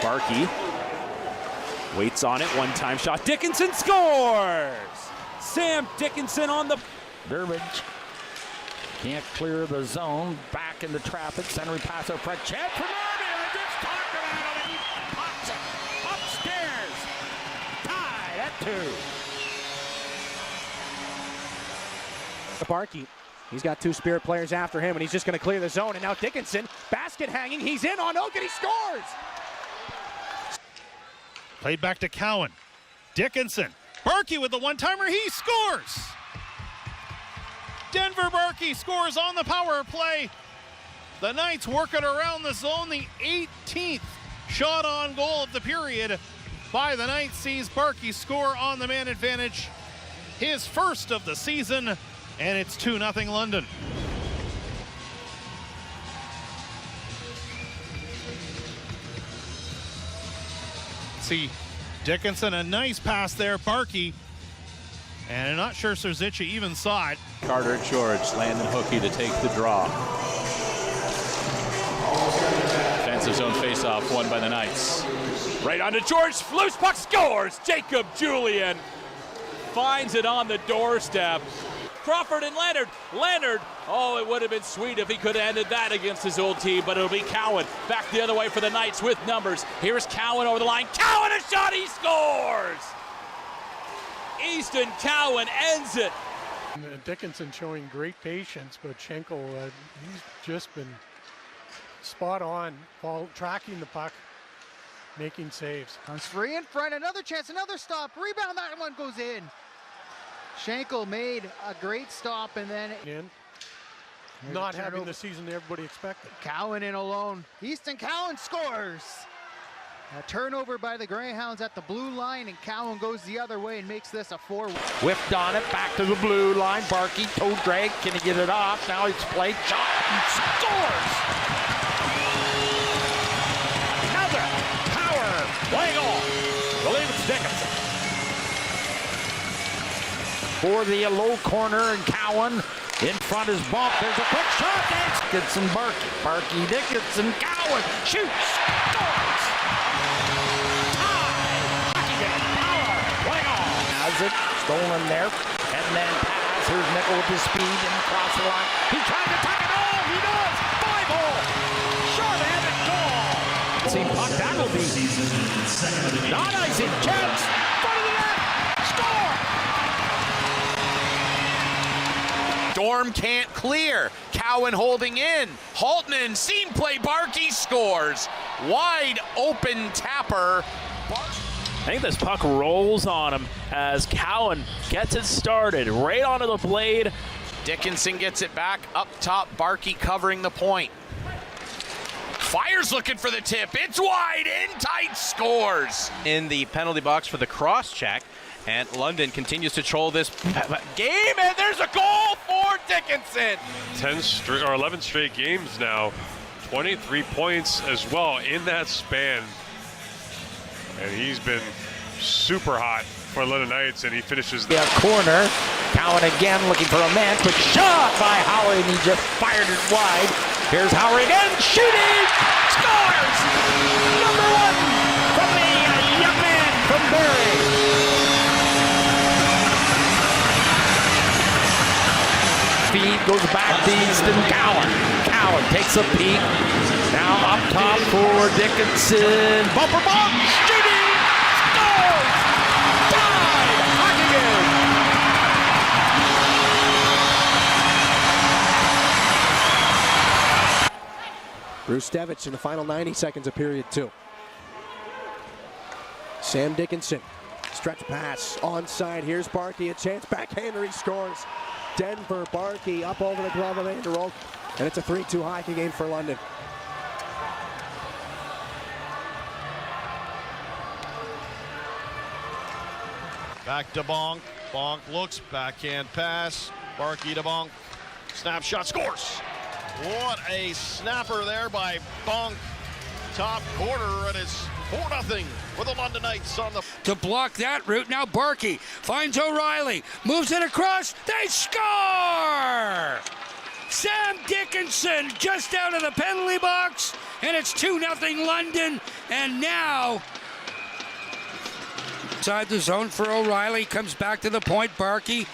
Barkey waits on it, one-time shot. Dickinson scores! Sam Dickinson on the... Burbage can't clear the zone. Back into traffic. Centering pass out front. Chance for Norby. I just talked about him. He pops it upstairs. Tied at 2. Barkey. He's got two Spirit players after him, and he's just going to clear the zone. And now Dickinson, basket hanging. He's in on Oak, and he scores! Played back to Cowan. Dickinson. Barkey with the one-timer. He scores! Denver Barkey scores on the power play. The Knights working around the zone. The 18th shot on goal of the period by the Knights sees Barkey score on the man advantage. His first of the season, and it's 2-0 London. See Dickinson, a nice pass there. Barkey. And I'm not sure Serzica even saw it. Carter George, Landon Hookie to take the draw. Defensive zone faceoff won by the Knights. Right onto George, loose puck scores! Jacob Julian finds it on the doorstep. Crawford and Leonard. Leonard, oh, it would have been sweet if he could have ended that against his old team, but it'll be Cowan back the other way for the Knights with numbers. Here's Cowan over the line. Cowan, a shot, he scores! Easton Cowan ends it. Dickinson showing great patience, but Schenkel, he's just been spot on, tracking the puck, making saves. Comes free in front, another chance, another stop, rebound, that one goes in. Schenkel made a great stop and then not having the season everybody expected. Cowan in alone. Easton Cowan scores. A turnover by the Greyhounds at the blue line, and Cowan goes the other way and makes this a 4. Whiffed on it, back to the blue line. Barkey, toe drag, can he get it off? Now it's played, shot, and scores! Another power play goal. I believe it's Dickinson. For the low corner, and Cowan in front is bump. There's a quick shot. Dickinson, Barkey. Barkey, Dickinson, Cowan shoots, scores! It stolen there, and then pass. Here's Nickel with his speed and across the line. He tried to tuck it all. He does. 5-hole. Short-handed goal. See, puck, that will be not icing. Chance. Front of the net. Score. Storm can't clear. Cowan holding in. Haltman, seam play. Barkey scores. Wide open tapper. I think this puck rolls on him as Cowan gets it started right onto the blade. Dickinson gets it back up top. Barkey covering the point. Fires looking for the tip. It's wide in tight, scores. In the penalty box for the cross check, and London continues to troll this game, and there's a goal for Dickinson. 11 straight games now, 23 points as well in that span. And he's been super hot for London Knights, and he finishes the corner. Cowan again looking for a man. Quick shot by Howard, and he just fired it wide. Here's Howard again, shooting, scores! Number 1 from the young man from Barrie. Feed goes back to Easton Cowan. Cowan takes a peek. Now up top for Dickinson. Bumper bump, shooting, scores! Tied! Hockey game. Bruce Devich in the final 90 seconds of period 2. Sam Dickinson, stretch pass, onside. Here's Barkey, a chance, backhander, he scores. Denver Barkey up over the glove of Anderold, and it's a 3-2 hockey game for London. Back to Bonk. Bonk looks, backhand pass. Barkey to Bonk. Snapshot, scores. What a snapper there by Bonk. Top corner, and it's 4-0 for the London Knights on the... To block that route, now Barkey finds O'Reilly. Moves it across, they score! Sam Dickinson just out of the penalty box, and it's 2-0 London. And now inside the zone for O'Reilly, comes back to the point. Barkey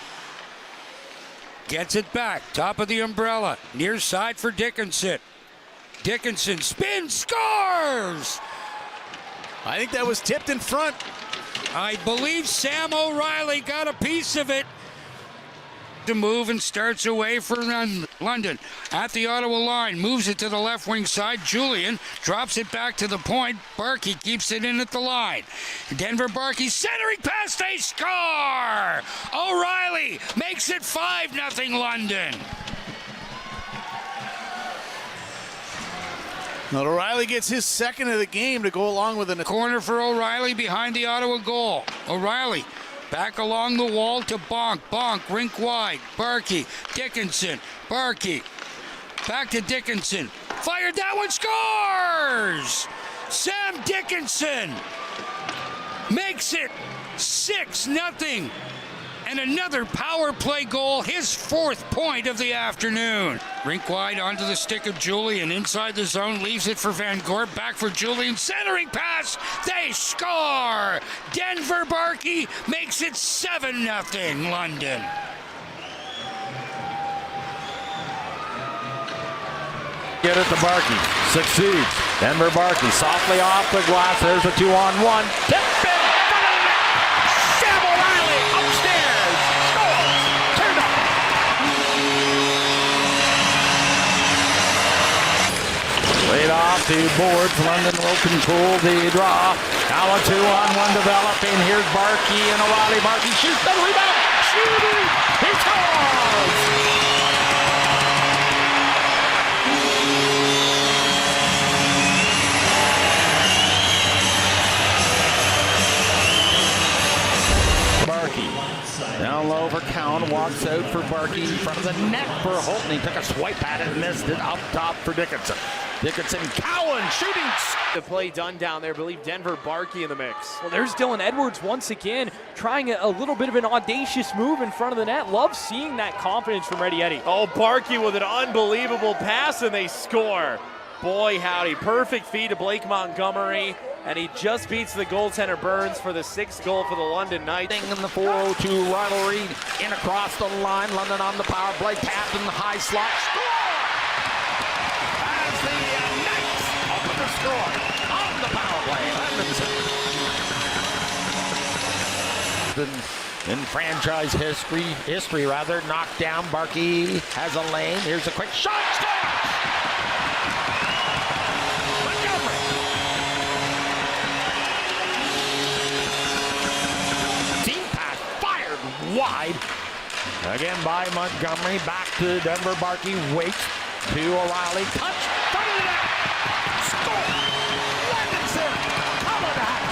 gets it back, top of the umbrella, near side for Dickinson. Dickinson spins, scores! I think that was tipped in front. I believe Sam O'Reilly got a piece of it. To move and starts away for London at the Ottawa line, moves it to the left wing side. Julian drops it back to the point. Barkey keeps it in at the line. Denver Barkey centering pass, they score! O'Reilly makes it 5-0 London. Well, O'Reilly gets his second of the game to go along with a corner for O'Reilly behind the Ottawa goal. O'Reilly back along the wall to Bonk. Bonk, rink wide. Barkey, Dickinson, Barkey. Back to Dickinson. Fired that one, scores! Sam Dickinson makes it 6-0. And another power play goal, his 4th point of the afternoon. Rink wide onto the stick of Julian. Inside the zone, leaves it for Van Gorp. Back for Julian. Centering pass. They score. Denver Barkey makes it 7-0 London. Get it to Barkey. Succeeds. Denver Barkey softly off the glass. There's a 2-on-1. Tip it. Sam O'Reilly upstairs. Scores. Turned up. Laid off the boards. London will control the draw. Now a 2-on-1 developing. Here's Barkey and O'Reilly. Barkey shoots the rebound. Shooting. He scores. Down low for Cowan, walks out for Barkey in front of the net for Holton. He took a swipe at it and missed it. Up top for Dickinson. Dickinson, Cowan shooting. The play done down there. I believe Denver Barkey in the mix. Well, there's Dylan Edwards once again trying a little bit of an audacious move in front of the net. Love seeing that confidence from Reddy Eddy. Oh, Barkey with an unbelievable pass, and they score. Boy, howdy. Perfect feed to Blake Montgomery. And he just beats the goaltender Burns for the 6th goal for the London Knights. In the 4-0-2 rivalry, in across the line, London on the power play, tapped in the high slot, score! As the Knights open the score on the power play. In franchise history, knocked down. Barkey has a lane. Here's a quick shot, score! Wide. Again by Montgomery. Back to Denver Barkey. Waits to O'Reilly. Touch. Front of the net. Score. Levinson. Cover the hat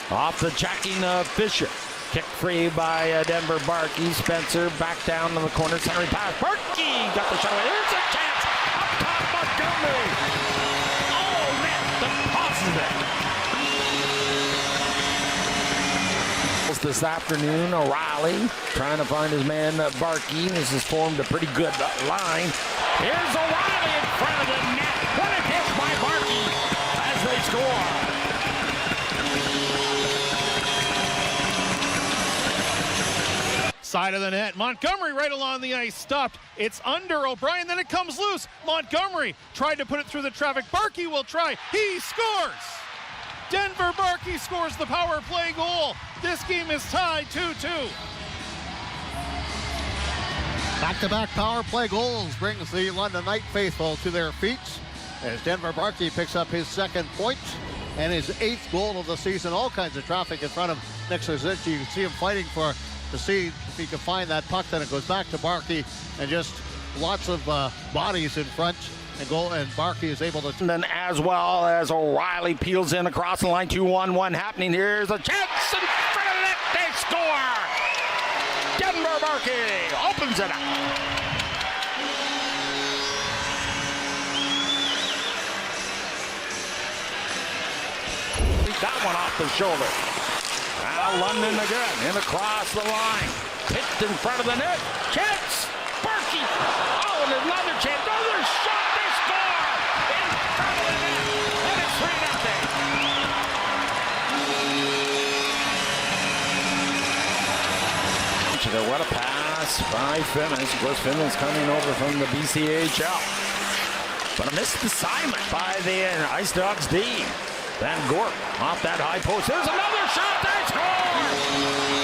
trick. Off the checking of Fisher. Kick free by Denver Barkey. Spencer back down in the corner. Centering pass. Barkey got the shot away. There's a chance. Up top Montgomery. All net. Deposits it. This afternoon, O'Reilly trying to find his man Barkey. This has formed a pretty good line. Here's O'Reilly in front of the net. What a hit by Barkey as they score. Side of the net. Montgomery right along the ice. Stopped. It's under O'Brien. Then it comes loose. Montgomery tried to put it through the traffic. Barkey will try. He scores. Denver Barkey scores the power play goal. This game is tied 2-2. Back-to-back power play goals brings the London Knight faithful to their feet as Denver Barkey picks up his 2nd point and his 8th goal of the season. All kinds of traffic in front of Nick Suzuki. You can see him fighting to see if he can find that puck. Then it goes back to Barkey and just lots of bodies in front. And Barkey is able to. And then as well as O'Reilly peels in across the line, 2-1-1 happening. Here's a chance in front of the net. They score. Denver Barkey opens it up. That one off the shoulder. Now London again in across the line. Pitched in front of the net. Chance. Barkey. Oh, and another chance. Another shot. They score. In front of the net. And it's 3-0. What a pass by Finnis. Of course, Finnis coming over from the BCHL. But a missed assignment by the Ice Dogs D. Van Gorp off that high post. There's another shot. They score!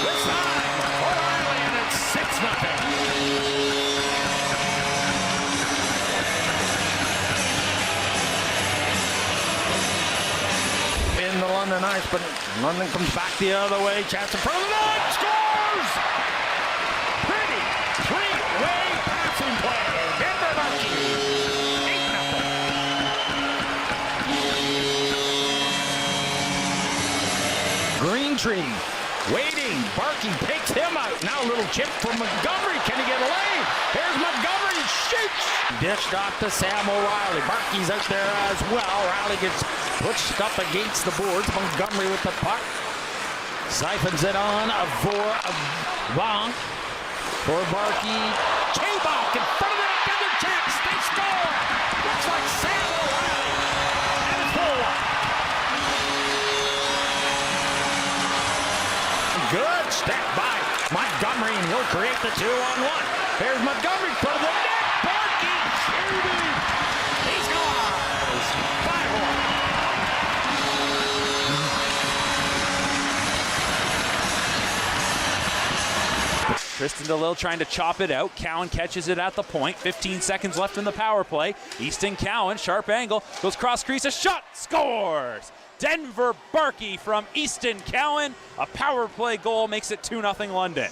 This time, O'Reilly, and it's 6-0. In the London Ice, but London comes back the other way. Chance in front of the net. Scores! Pretty three-way passing play. Denver Barkey. Green Tree waiting. Barkey takes him out. Now a little chip from Montgomery. Can he get away? Here's Montgomery. Shoots. Dished off to Sam O'Reilly. Barkey's out there as well. O'Reilly gets pushed up against the boards. Montgomery with the puck. Siphons it on for Bonk. For Barkey. K-Bonk in front of the net. Another chance. They score. Looks like Sam O'Reilly. And it's 4-1. Good step by Montgomery, and he'll create the 2-on-1. There's Montgomery in front of the net. Barkey shooting. He scores. 5-1. Tristan DeLille trying to chop it out. Cowan catches it at the point. 15 seconds left in the power play. Easton Cowan, sharp angle, goes cross crease, a shot, scores! Denver Barkey from Easton Cowan. A power play goal makes it 2-0 London.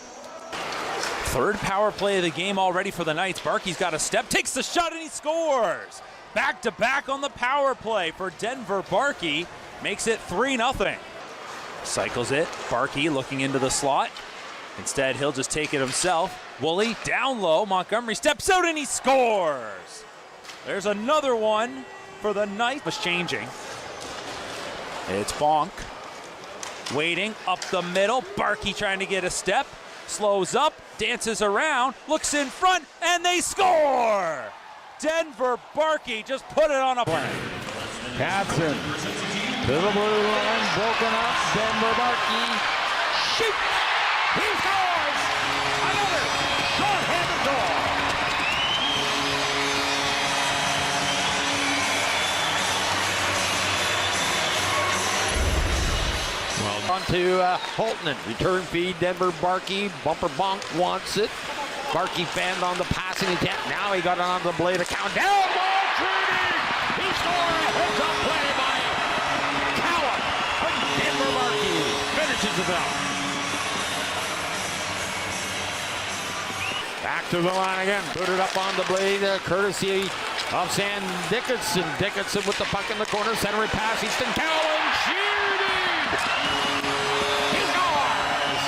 Third power play of the game already for the Knights. Barkey's got a step, takes the shot, and he scores. Back to back on the power play for Denver Barkey. Makes it 3-0. Cycles it. Barkey looking into the slot. Instead, he'll just take it himself. Woolley down low. Montgomery steps out and he scores. There's another one for the Knights. Was changing. It's Bonk. Waiting up the middle. Barkey trying to get a step. Slows up. Dances around. Looks in front. And they score! Denver Barkey just put it on a play. Katzen to the blue line. Broken up. Denver Barkey. Shoot! He scores! Another short-handed goal. On to Holtman. Return feed, Denver Barkey. Bumper Bonk wants it. Barkey fanned on the passing attempt. Now he got it on the blade of count. Down ball, Trudy! He scored a heads-up play by Cowan. Denver Barkey finishes it out. Back to the line again. Put it up on the blade, courtesy of Sam Dickinson. Dickinson with the puck in the corner. Center pass. Easton Cowan shooting! He scores!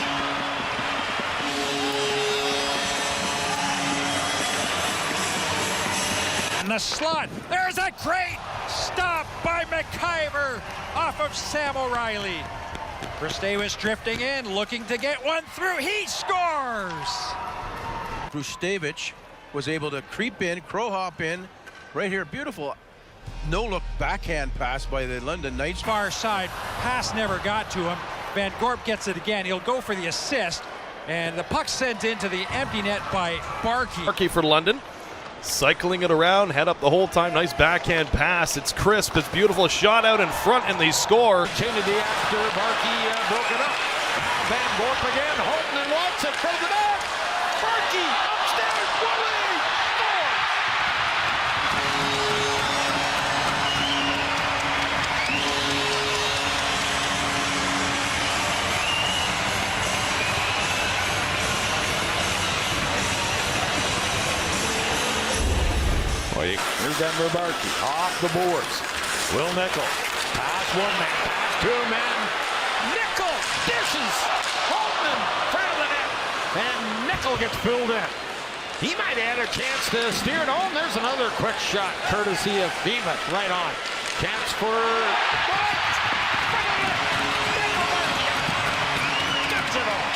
In the slot. There's a great stop by McIver off of Sam O'Reilly. Krustevich drifting in, looking to get one through. He scores! Krustevich was able to creep in, crow hop in, right here. Beautiful no-look backhand pass by the London Knights. Far side, pass never got to him. Van Gorp gets it again. He'll go for the assist, and the puck sent into the empty net by Barkey. Barkey for London, cycling it around, head up the whole time. Nice backhand pass. It's crisp. It's beautiful. Shot out in front, and they score. Opportunity after Barkey broke it up. Now Van Gorp again. Holtman wants it from the net. Barkey upstairs. Woolley scores. Here's Denver Barkey off the boards. Will Nickel pass one man, pass two men. Nickel dishes. Holtman front of the net, and Nickel gets filled in. He might have had a chance to steer it home. There's another quick shot, courtesy of FEMA, right on. Chance for gets it all.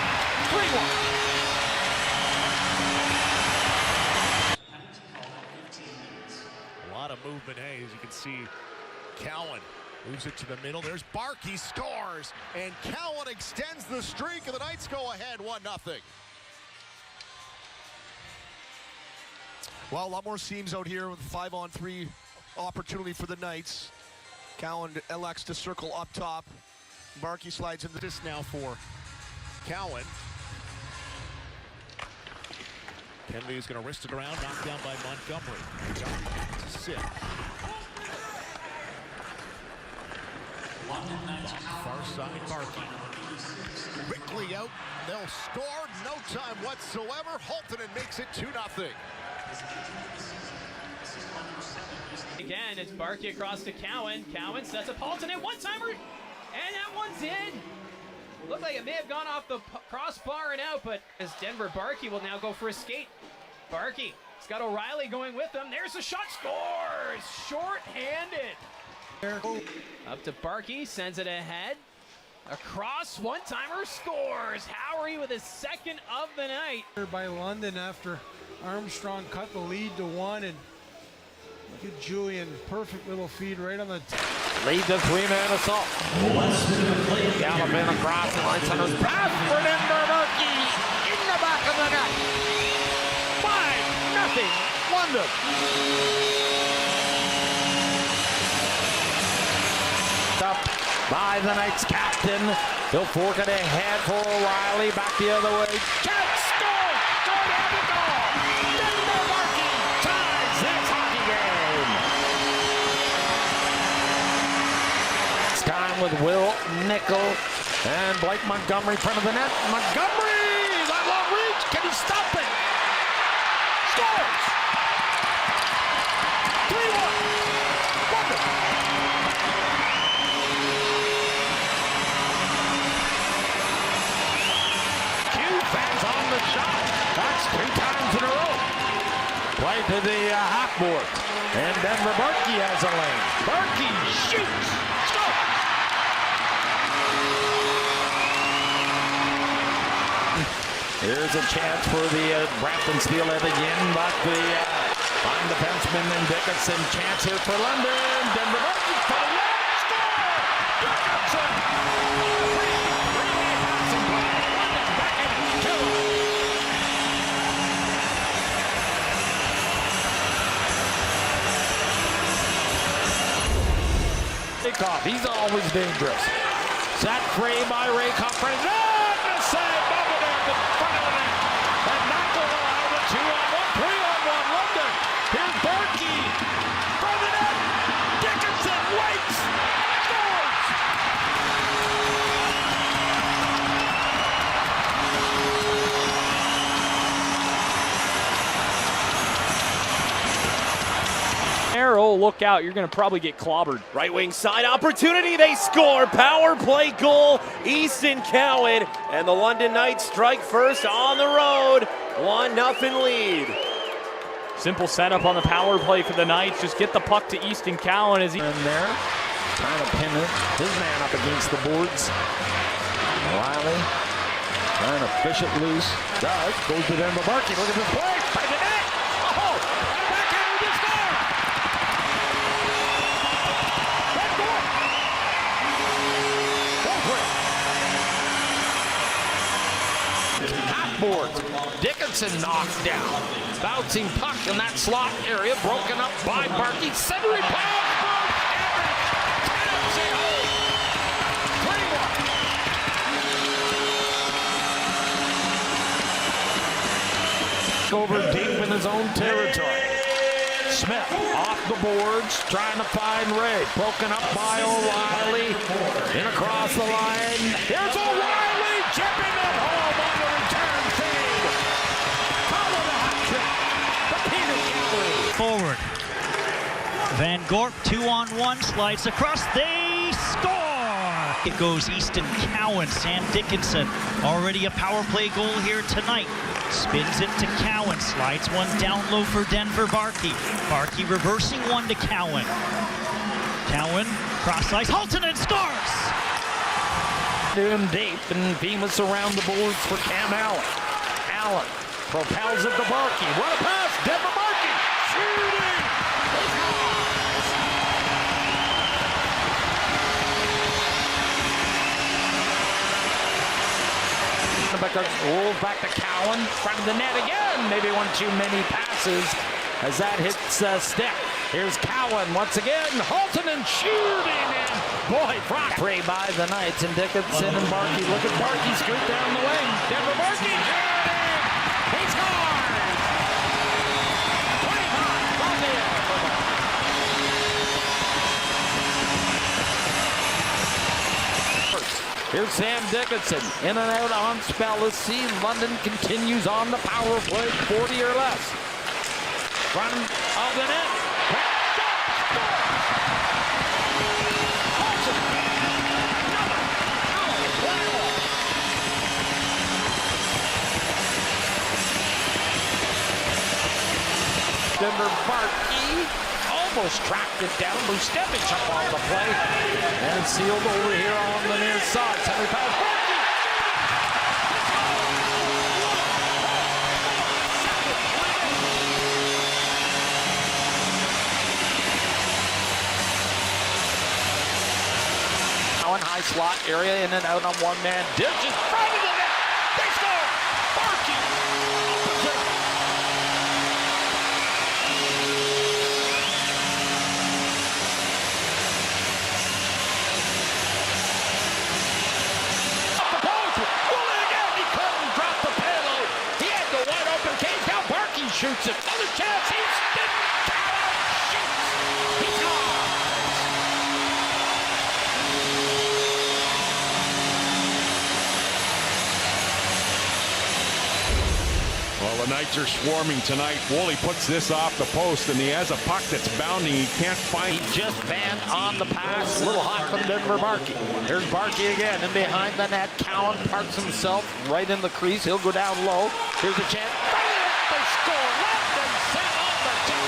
3-1. movement. Hey, as you can see, Cowan moves it to the middle. There's Barkey, scores, and Cowan extends the streak, and the Knights go ahead 1-0. Well, a lot more seams out here with 5-on-3 opportunity for the Knights. Cowan elects to circle up top. Barkey slides into this now for Cowan. Kennedy's going to wrist it around, knocked down by Montgomery. To sit. Far side, Barkey. Quickly out, they'll score, no time whatsoever. Holtonen makes it 2-0. Again, it's Barkey across to Cowan. Cowan sets up Holtonen, one-timer, and that one's in. Looked like it may have gone off the crossbar and out, but as Denver Barkey will now go for a skate. Barkey, he's got O'Reilly going with him. There's a shot, scores! Short-handed. Up to Barkey, sends it ahead. Across, one-timer, scores. Howery with his second of the night. By London after Armstrong cut the lead to 1, and look at Julian, perfect little feed right on the lead to 3-man assault. Galloping across the line, centers pass for Denver Barkey in the back of the net. 5-0 London. Up by the Knights captain. He'll fork it ahead for O'Reilly. Back the other way. Chance, score! Short-handed goal! Denver Barkey ties this hockey game. It's time with Will Nickel and Blake Montgomery in front of the net. Montgomery! That long reach! Can he stop it? Scores! 3-1. Wonderful. Fans on the shot. That's 3 times in a row. Play to the half board. And Denver Barkey has a lane. Barkey shoots. Score. Here's a chance for the Brampton steal it again, but the fine defenseman and Dickinson chance here for London. Denver Barkey's putting it up. Score. Dickinson. He's always dangerous. Set free by Ray Coffey. And the save, Bobadek in front of the net. And Knuckle allowed a 2-on-1, 3-on-1 London. Here's Barkey from the net. Dickinson waits. Scores. Arrow, look out, you're going to probably get clobbered. Right wing side opportunity, they score. Power play goal, Easton Cowan. And the London Knights strike first on the road. 1-0 lead. Simple setup on the power play for the Knights. Just get the puck to Easton Cowan as he... In there, trying to pin his man up against the boards. O'Reilly trying to fish it loose. Does. Goes to Denver Barkey. Look at this play. By the net. Oh! Backhand to score! Board. Dickinson knocked down. Bouncing puck in that slot area, broken up by Barkey. Centering pass. Over deep in his own territory. Smith off the boards, trying to find Ray. Broken up by O'Reilly. In across the line. Here's O'Reilly chipping it home on the return feed. Follow the hot trick. The Peter Gallery. Forward. Van Gorp 2-on-1 slides across. They score! It goes Easton Cowan. Sam Dickinson already a power play goal here tonight. Spins it to Cowan, slides one down low for Denver Barkey. Barkey reversing one to Cowan. Cowan, cross ice, Holtonen scores! In deep, and Bemis around the boards for Cam Allen. Allen propels it to Barkey. What a pass, Denver Barkey shooting! Pickard rolls back to Cowan. Front of the net again. Maybe one too many passes as that hits stick. Here's Cowan once again. Halton and shooting. And boy, free by the Knights. And Dickinson and Barkey. Look at Barkey scoot down the wing. Denver Barkey shooting. He scores. 25 on the air. Here's Sam Dickinson, in and out on spell. Let's see, London continues on the power play, 40 or less. Front of the net. Denver Barkey almost tracked it down. Bustevich up on the play and sealed over here on the near side. Henry pass. Now in high slot area, in and out on one man. Ditches front of the net. They score. Barkey. Shoots it. Another chance. Easton Cowan shoots. He scores. Well, the Knights are swarming tonight. Woolley puts this off the post, and he has a puck that's bounding. He can't find. He just banned on the pass. A little hot from Denver Barkey. There's Barkey again, and behind the net, Cowan parks himself right in the crease. He'll go down low. Here's a chance. They score. London set on the top.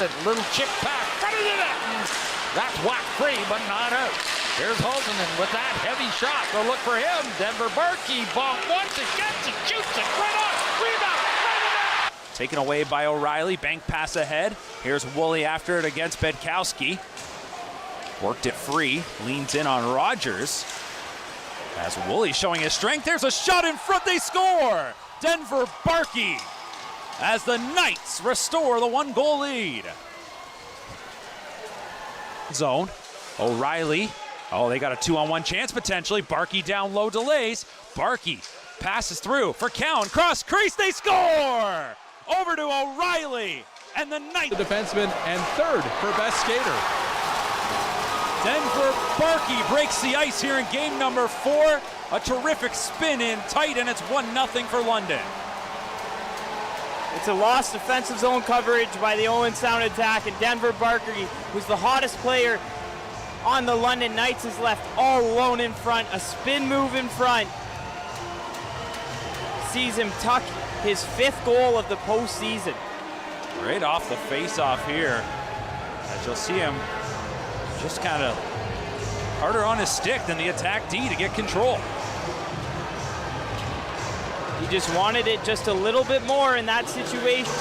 A little chip back. Front of the net. That's whacked free, but not out. Here's Holzenen with that heavy shot. They'll look for him. Denver Barkey. Bonk once. It gets it. Shoots it. Right on. Rebound. Right on. Taken away by O'Reilly. Bank pass ahead. Here's Woolley after it against Bedkowski. Worked it free, leans in on Rogers. As Woolley showing his strength, there's a shot in front, they score! Denver Barkey as the Knights restore the 1-goal lead. Zone, O'Reilly. Oh, they got a 2-on-1 chance potentially. Barkey down low, delays. Barkey passes through for Cowan, cross crease, they score! Over to O'Reilly, and the Knights. The defenseman and third for best skater. Denver Barkey breaks the ice here in game number 4. A terrific spin in tight, and it's 1-0 for London. It's a lost defensive zone coverage by the Owen Sound attack, and Denver Barkey, who's the hottest player on the London Knights, is left all alone in front. A spin move in front sees him tuck his 5th goal of the postseason. Right off the face-off here, as you'll see him just kind of harder on his stick than the attack D to get control. He just wanted it just a little bit more in that situation.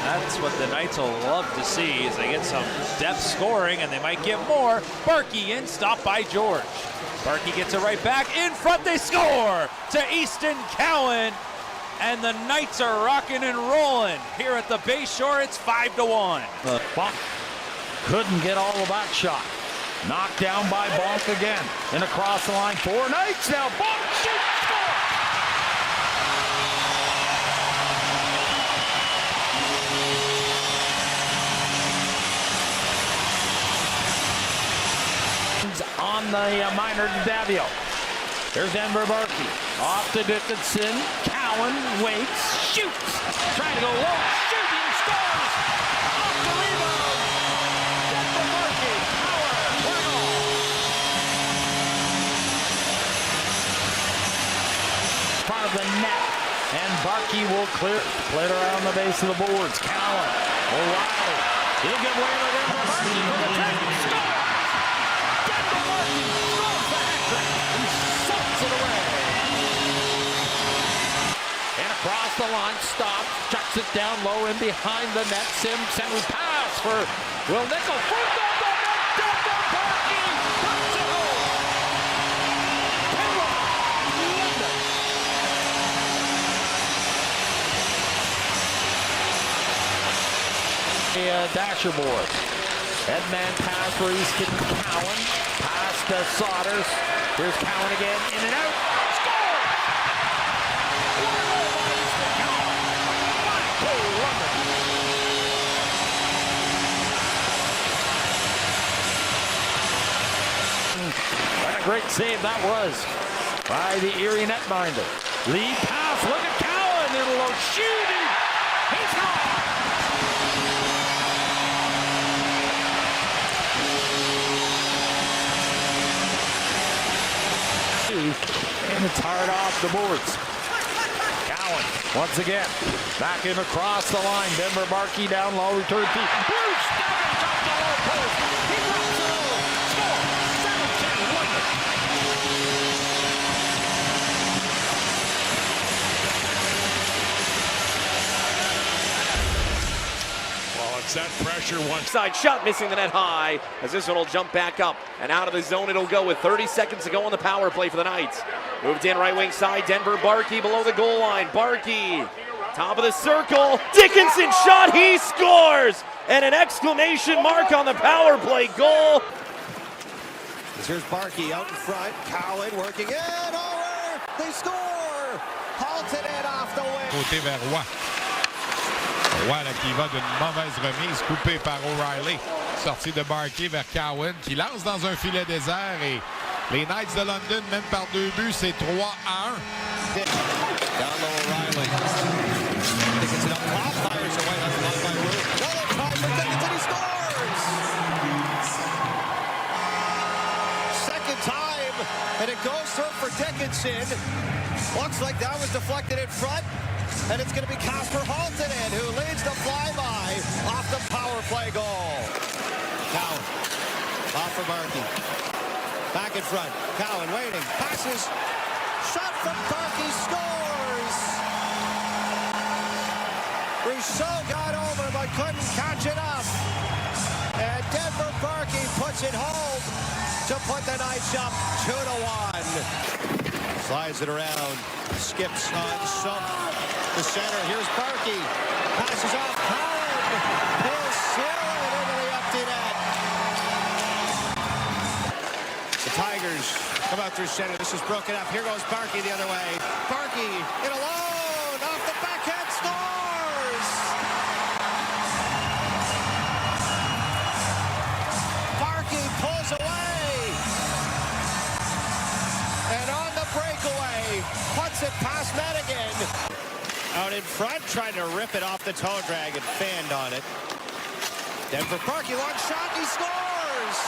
That's what the Knights will love to see, is they get some depth scoring, and they might get more. Barkey in, stopped by George. Barkey gets it right back. In front, they score to Easton Cowan. And the Knights are rocking and rolling. Here at the Bayshore, it's 5-1. Bonk couldn't get all of that shot. Knocked down by Bonk again. And across the line, 4 Knights now. Bonk shoots, score! On the minor Davio. There's Denver Barkey. Off to Dickinson. Cowan waits, shoots. Trying to go low, shooting, scores. Off the rebound. Denver Barkey, power, 1-0. Front of the net. And Barkey will clear it around the base of the boards. Cowan, O'Reilly. He'll get away with Denver Barkey for the take. Score! Denver Barkey scores the hat-trick and sucks it away. And across the line, stopped. chucks it down low and behind the net. Simpson pass for Will Nickel. First off the net, Denver Barkey puts it home. Dasher board. Headman pass for Easton Cowan. Pass to Sodders. Here's Cowan again. In and out. Score! What a great save that was by the Erie netminder. Lead pass. Look at Cowan. It'll shooting. He's gone. And it's hard off the boards. Cowan once again back in across the line. Denver Barkey down low, return to Bruce Stebbins up the low post. He drops it over. Score 7-2 London. Well, it's that pressure one. Side shot missing the net high as this one will jump back up and out of the zone it'll go with 30 seconds to go on the power play for the Knights. Moved in right wing side, Denver Barkey below the goal line. Barkey, top of the circle. Dickinson shot, he scores! And an exclamation mark on the power play goal. Here's Barkey out in front. Cowan working in over. They score! Halted it off the wing. Côté vers Roy. Roy là, qui va d'une mauvaise remise, coupé par O'Reilly. Sortie de Barkey vers Cowan, qui lance dans un filet désert et les Knights de London mènent par 2 buts, c'est 3-1. Down low O'Reilly. Dickinson up top, fires away, that's blocked by Root. Another try for Dickinson, he scores! Second time, and it goes through for Dickinson. Looks like that was deflected in front, and it's going to be Casper Haltonen who leads the flyby off the power play goal. Cowan, off for Barkey. Back in front. Cowan waiting. Passes. Shot from Barkey. Scores. Rousseau got over but couldn't catch it up. And Denver Barkey puts it home to put the Knights up 2-1. Slides it around. Skips on Sump. The center. Here's Barkey. Passes off Cowan. He'll seal it into the empty net. The Tigers come out through center. This is broken up. Here goes Barkey the other way. Barkey in alone. Off the backhand. Scores! Barkey pulls away. And on the breakaway, puts it past Madigan. Out in front, trying to rip it off the toe drag and fanned on it. Denver Barkey, long shot, he scores!